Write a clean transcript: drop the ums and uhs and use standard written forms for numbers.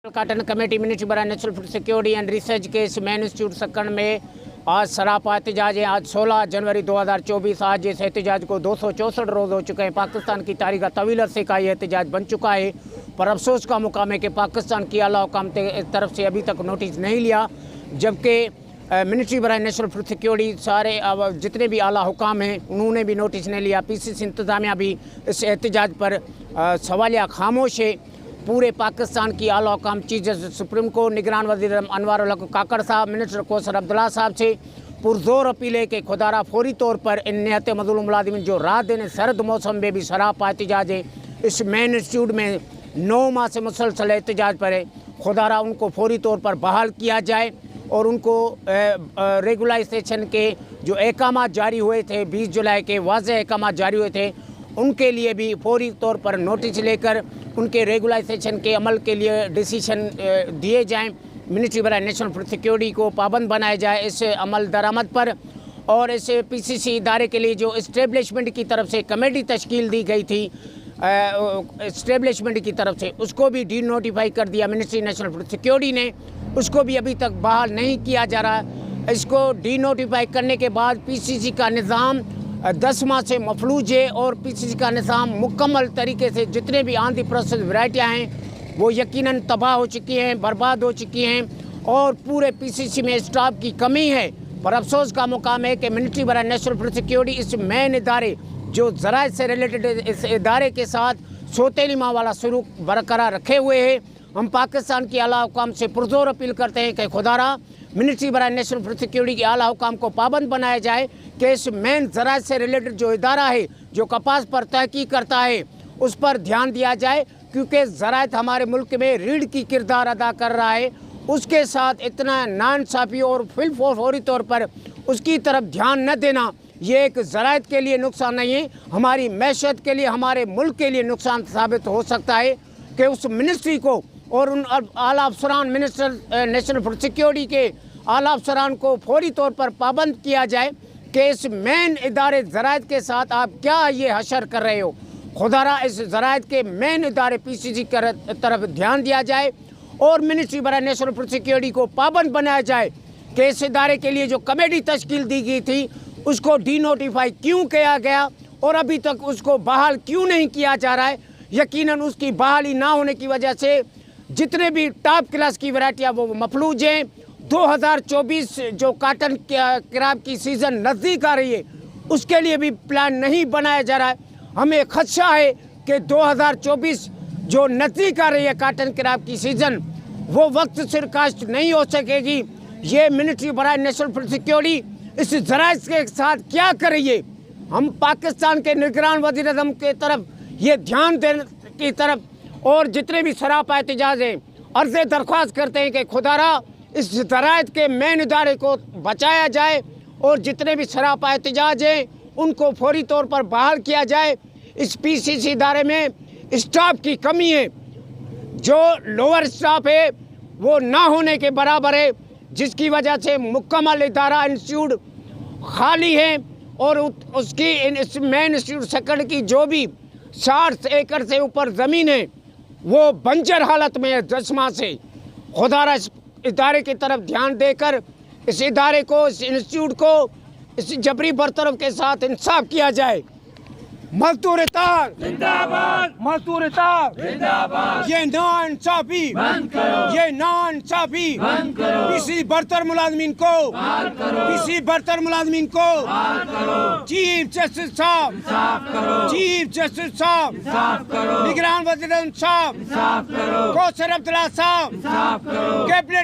Cotton committee ministry बराए national food security and research के इस मेन इंस्टीट्यूट सक्कड़ में आज सरापा एहतजाज है। आज 16 जनवरी 2024 आज इस एहतजाज को 264 रोज़ हो चुके हैं। पाकिस्तान की तारीख तवील अरसे का ये एहतजाज बन चुका है, पर अफसोस का मुकाम है कि पाकिस्तान की आला हुकाम की तरफ से अभी तक नोटिस नहीं लिया, जबकि मिनिस्ट्री बराए नेशनल फूड सिक्योरिटी सारे जितने भी आला हुकाम हैं उन्होंने भी नोटिस नहीं लिया। PCC इंतज़ामिया भी इस एहतजाज पर सवालिया खामोश है। पूरे पाकिस्तान की आला हुकाम चीफ जस्टिस सुप्रीम कोर्ट, निगरान वज़ीर अनवारुल हक काकड़ साहब, मिनिस्टर कौसर अब्दुल्ला साहब से पुरजोर अपील है कि खुदारा फौरी तौर पर इन निहत्ते मज़लूम मुलाजिमीन जो रात दिन सर्द मौसम में भी सरापा एहतजाज है, इस मेन इंस्टीट्यूट में 9 माह से मुसलसल एहतजाज पर है, खुदारा उनको फौरी तौर पर बहाल किया जाए और उनको रेगुलाइजेशन के जो अहकाम जारी हुए थे 20 जुलाई के वाज़ेह अहकाम जारी हुए थे, उनके लिए भी फौरी तौर पर नोटिस लेकर उनके रेगुलाइजेशन के अमल के लिए डिसीशन दिए जाएं। मिनिस्ट्री बराए नेशनल फूड सिक्योरिटी को पाबंद बनाया जाए इस अमल दरामद पर, और इस PCC इदारे के लिए जो इस्टेब्लिशमेंट की तरफ से कमेटी तश्कील दी गई थी इस्टेब्लिशमेंट की तरफ से, उसको भी डी नोटिफाई कर दिया मिनिस्ट्री नेशनल फूड सिक्योरिटी ने, उसको भी अभी तक बहाल नहीं किया जा रहा। इसको डी नोटिफाई करने के बाद PCC का निज़ाम 10 माह से मफलूज है और PCC का निज़ाम मुकम्मल तरीके से जितने भी आंधी प्रोसेस वैरायटियाँ हैं वो यकीनन तबाह हो चुकी हैं, बर्बाद हो चुकी हैं और पूरे PCC में स्टाफ की कमी है। पर अफसोस का मुकाम है कि मिनिस्ट्री बराए नेशनल फूड सिक्योरिटी इस मेन इदारे जो ज़राअत से रिलेटेड इस इदारे के साथ सौतेली माह वाला सलूक बरकरार रखे हुए है। हम पाकिस्तान की आला हुकाम से पुरजोर अपील करते हैं कि खुदारा मिनिस्ट्री बराए नेशनल फूड सिक्योरिटी के आला हुकाम को पाबंद बनाया जाए कि इस मेन ज़राअत से रिलेटेड जो इदारा है जो कपास पर तहकीक करता है उस पर ध्यान दिया जाए, क्योंकि ज़राअत हमारे मुल्क में रीढ़ की किरदार अदा कर रहा है। उसके साथ इतना नाइंसाफ़ी और फौरी तौर पर उसकी तरफ ध्यान न देना ये एक ज़राअत के लिए नुकसान नहीं है, हमारी मैशत के लिए, हमारे मुल्क के लिए नुकसान साबित हो सकता है कि उस मिनिस्ट्री को और उन आला अफसरान मिनिस्टर नेशनल फूड सिक्योरिटी के आला अफसरान को फौरी तौर पर पाबंद किया जाए कि इस मेन इदारे ज़राअत के साथ आप क्या ये हशर कर रहे हो। खुदारा इस ज़राअत के मेन इदारे PCC की तरफ ध्यान दिया जाए और मिनिस्ट्री बराए नेशनल फूड सिक्योरिटी को पाबंद बनाया जाए कि इस इदारे के लिए जो कमेटी तश्कील दी गई थी उसको डी नोटिफाई क्यों किया गया और अभी तक उसको बहाल क्यों नहीं किया जा रहा है। यकीनन उसकी बहाली ना होने की वजह से जितने भी टॉप क्लास की वैरायटियाँ वो मफलूज हैं। 2024 जो काटन क्राप की सीज़न नज़दीक आ रही है उसके लिए भी प्लान नहीं बनाया जा रहा है। हमें खदशा है कि 2024 जो नज़दीक आ रही है काटन क्राप की सीज़न वो वक्त सिर काश्त नहीं हो सकेगी। ये मिनिस्ट्री बराए नेशनल फूड सिक्योरिटी इस ज़राअत के साथ क्या कर रही है। हम पाकिस्तान के निगरान वज़ीर आज़म के तरफ ये ध्यान देने की तरफ और जितने भी सरापा एहतजाज हैं अर्ज़ दरख्वास्त करते हैं कि खुदारा इस ज़राअत के मेन इदारे को बचाया जाए और जितने भी सरापा एहतजाज हैं उनको फौरी तौर पर बहाल किया जाए। इस PCC इदारे में स्टाफ की कमी है, जो लोअर स्टाफ है वो ना होने के बराबर है, जिसकी वजह से मुकम्मल इदारा इंस्टीट्यूट खाली है और उसकी इस मेन इंस्टीट्यूट सक्कड़ की जो भी 60 एकड़ से ऊपर ज़मीन है वो बंजर हालत में है 10 माह से। खुदारा इस इदारे की तरफ ध्यान देकर इस इदारे को, इस इंस्टीट्यूट को इस जबरी बरतरफ के साथ इंसाफ किया जाए। मजदूर इत्तेहाद जिंदाबाद, मजदूर इत्तेहाद जिंदाबाद। ये नाइंसाफी बंद करो, ये नाइंसाफी बंद करो। PCC बरतर मुलाजमीन को बहाल करो, PCC बरतर मुलाजमीन को बहाल करो। चीफ जस्टिस साहब इंसाफ करो, चीफ जस्टिस साहब इंसाफ करो, निगरान वज़ीर साहब इंसाफ करो, कौसर अब्दुल्ला साहब इंसाफ करो, कैबिनेट